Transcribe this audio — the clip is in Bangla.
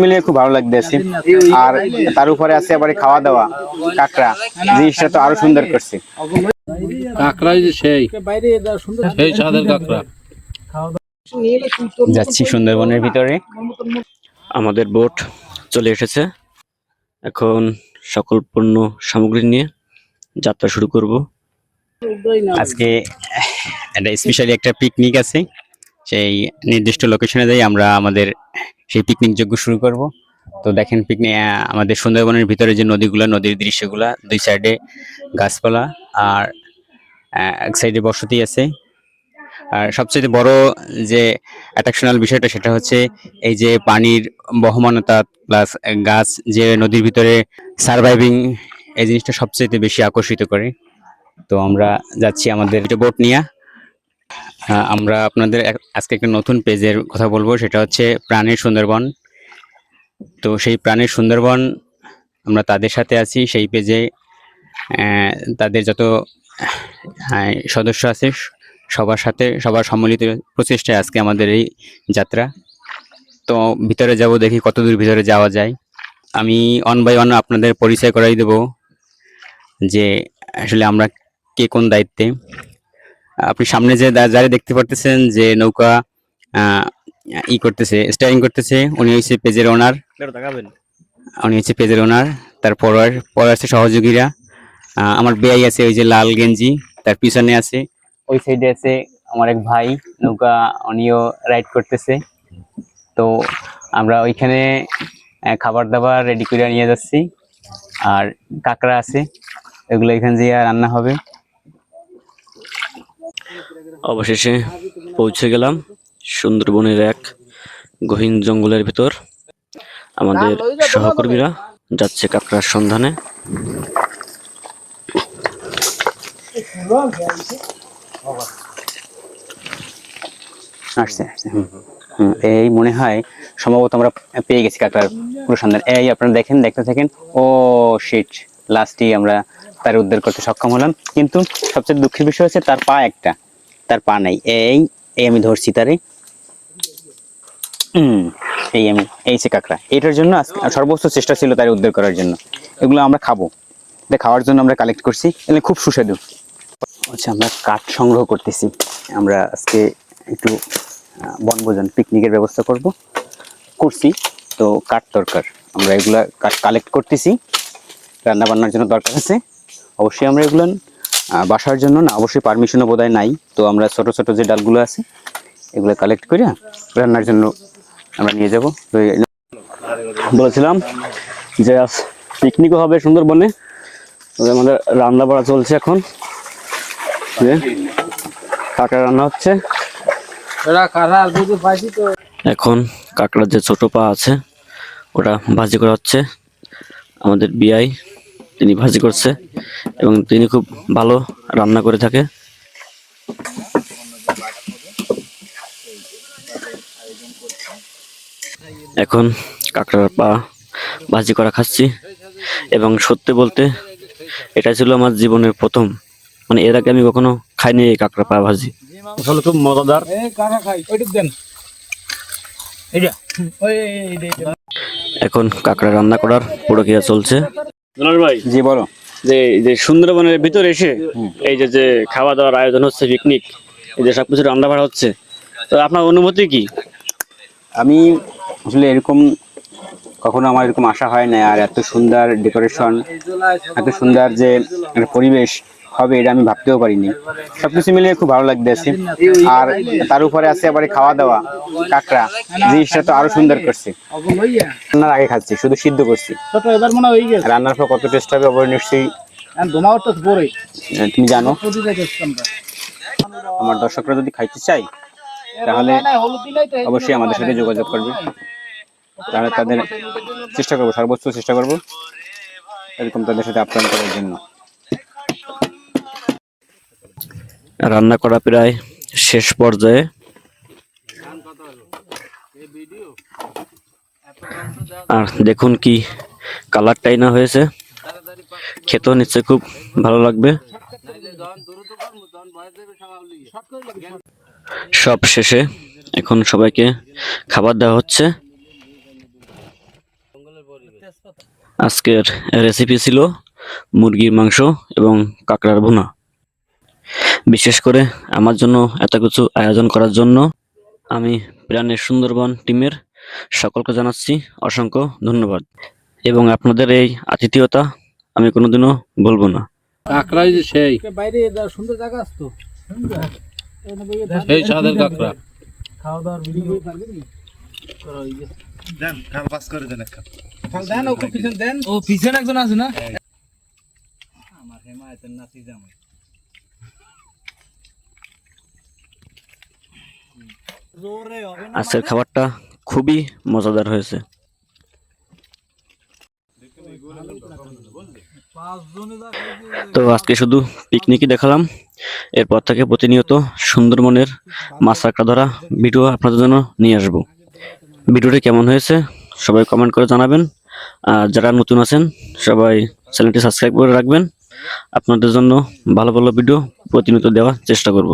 মিলিয়ে খুব ভালো লাগতেছে। আর তার উপরে আছে আবার খাওয়া দাওয়া, কাঁকড়া, জিনিসটা তো আরো সুন্দর করছে। কাঁকড়াই যে সেই স্বাদের কাঁকড়া। যাচ্ছি সুন্দরবনের ভিতরে। আমাদের বোট চলে এসেছে, এখন সকল পণ্য সামগ্রী নিয়ে যাত্রা শুরু করব। আজকে একটা স্পেশালি একটা পিকনিক আছে, সেই নির্দিষ্ট লোকেশনে যাই আমরা আমাদের সেই পিকনিক যোগ্য শুরু করব। তো দেখেন পিকনিক আমাদের সুন্দরবনের ভিতরে যে নদীগুলা, নদীর দৃশ্যগুলা, দুই সাইডে গাছপালা আর এক সাইডে বসতি আছে। আর সবচেয়ে বড় যে অ্যাট্রাকশনাল বিষয়টা সেটা হচ্ছে এই যে পানির বহমানতা প্লাস গাছ যে নদীর ভিতরে সারভাইভিং, এই জিনিসটা সবচেয়ে বেশি আকর্ষিত করে। তো আমরা যাচ্ছি আমাদের বোট নিয়ে। আমরা আপনাদের আজকে একটা নতুন পেজের কথা বলবো, সেটা হচ্ছে প্রাণের সুন্দরবন। তো সেই প্রাণের সুন্দরবন আমরা তাদের সাথে আছি সেই পেজে। তাদের যত সদস্য আছে সবার সাথে, সবার সম্মিলিত প্রচেষ্টায় আজকে আমাদের এই যাত্রা। তো ভিতরে যাব, দেখি কতদূর ভিতরে যাওয়া যায়। আমি অন বাই অন আপনাদের পরিচয় করাই দেব যে আসলে আমরা কে কোন দায়িত্বে। আপনি সামনে যে যারা দেখতে পারতেছেন যে নৌকা করতেছে, স্টারিং করতেছে, উনি হচ্ছে পেজের ওনার। তারপর আছে সহযোগীরা। আমার বেয়াই আছে ওই যে লাল গেঞ্জি, তার পিছনে আছে ওই সাইডে আছে আমার এক ভাই, নৌকা উনিও রাইড করতেছে। তো আমরা ওইখানে খাবার দাবার রেডি করে নিয়ে যাচ্ছি। আর কাঁকড়া আছে, এগুলো এখানে দিয়ে রান্না হবে। অবশেষে পৌঁছে গেলাম সুন্দরবনের এক গহীন জঙ্গলের ভিতর। আমাদের সহকর্মীরা যাচ্ছে কাঁকড়ার সন্ধানে। এই মনে হয় সম্ভবত আমরা পেয়ে গেছি কাঁকড়ার পুরো সন্ধান। এই আপনারা দেখেন, দেখতে থাকেন। ও শিট, লাস্টে আমরা তার উদ্ধার করতে সক্ষম হলাম। কিন্তু সবচেয়ে দুঃখের বিষয় হচ্ছে তার পা একটা, তার পা নাই। এই আমি ধরছি তারে। এই সে কাঁকড়া। এটার জন্য সর্বোচ্চ চেষ্টা ছিল তার উদ্ধার করার জন্য। এগুলো আমরা খাবো, এটা খাওয়ার জন্য আমরা কালেক্ট করছি। এগুলো খুব সুস্বাদু। আচ্ছা, আমরা কাঠ সংগ্রহ করতেছি। আমরা আজকে একটু বনভোজন পিকনিকের ব্যবস্থা করছি। তো কাঠ দরকার, আমরা এগুলা কাঠ কালেক্ট করতেছি। রান্না বান্নার জন্য দরকার আছে অবশ্যই। আমরা এগুলো বাসার জন্য না, অবশ্যই পারমিশনও বোধহয় নাই। তো আমরা ছোট ছোট যে ডালগুলো আছে এগুলো কালেক্ট করে রান্নার জন্য আমরা নিয়ে যাব। তো বলেছিলাম যে পিকনিকও হবে সুন্দরবনে। আমাদের রান্না বাড়া চলছে এখন, কাঁকড়া রান্না হচ্ছে। এখন কাঁকড়ার যে ছোট পা আছে ওটা ভাজি করা হচ্ছে। আমাদের বিআই তিনি ভাজি করছে এবং তিনি খুব ভালো রান্না করে থাকে। এখন কাঁকড়ার পা ভাজি করা খাচ্ছি এবং সত্যি বলতে এটা ছিল আমার জীবনের প্রথম, মানে এর আগে আমি কখনো খাইনি এই কাঁকড়া পা ভাজি। আসলে খুব মজাদার। এখন কাঁকড়া রান্না করার প্রক্রিয়া চলছে। ভাই জি বলো। যে সুন্দরবনের ভিতরে এসে এই যে খাওয়া দাওয়ার আয়োজন হচ্ছে, পিকনিক, এই যে সবকিছু রান্না বাড়া হচ্ছে, তো আপনার অনুভূতি কি? আমি আসলে এরকম কখনো আমার এরকম আশা হয় না। আর এত সুন্দর ডেকোরেশন, এত সুন্দর যে পরিবেশ হবে এটা আমি ভাবতেও পারিনি। সবকিছু মিলিয়ে খুব ভালো লাগতেছে। আর তার উপরে আছে আবার খাওয়া দাওয়া, কাঁকড়া, জিনিসটা তো আরো সুন্দর করছে। রান্নার আগে খাচ্ছি, শুধু সিদ্ধ করছি। রান্নার পর কত টেস্ট হবে অবশ্যই নিশ্চয়ই তুমি জানো। আমার দর্শকরা যদি খাইতে চাই তাহলে অবশ্যই আমাদের সাথে যোগাযোগ করবে। তাহলে তাদের চেষ্টা করবো, সর্বোচ্চ চেষ্টা করবো এরকম তাদের সাথে আপ্যায়ন করার জন্য। রান্না করা প্রায় শেষ পর্যায়ে। আর দেখুন কি কালারটাই না হয়েছে, খেতেও নিশ্চয়ই খুব ভালো লাগবে। সব শেষে এখন সবাইকে খাবার দেওয়া হচ্ছে। আজকের রেসিপি ছিল মুরগির মাংস এবং কাঁকড়ার ভুনা। বিশেষ করে আমার জন্য এত কিছু আয়োজন করার জন্য আমি প্রাণের সুন্দরবন টিমের সকলকে জানাচ্ছি অসংখ্য ধন্যবাদ, এবং আপনাদের এই আতিথেয়তা আমি কোনোদিনও ভুলবো না। কাঁকড়াই যে সেই বাইরে সুন্দর জায়গা আসতো সেই স্বাদের কাঁকড়া। খাওয়া দাওয়ার ভিডিও দেন খাল পাস করে দেন একটা দেন ওকে পিছনে দেন। ও পিছনে একজন আছে না আমার হেমায়েতের নাতি জামাই। আজকের খাবারটা খুবই মজাদার হয়েছে। তো আজকে শুধু পিকনিকই দেখালাম, এরপর থেকে প্রতিনিয়ত সুন্দরবনের মাছ কাঁকড়া ধরা ভিডিও আপনাদের জন্য নিয়ে আসবো। ভিডিওটি কেমন হয়েছে সবাই কমেন্ট করে জানাবেন, আর যারা নতুন আছেন সবাই চ্যানেলটি সাবস্ক্রাইব করে রাখবেন। আপনাদের জন্য ভালো ভালো ভিডিও প্রতিনিয়ত দেওয়ার চেষ্টা করব।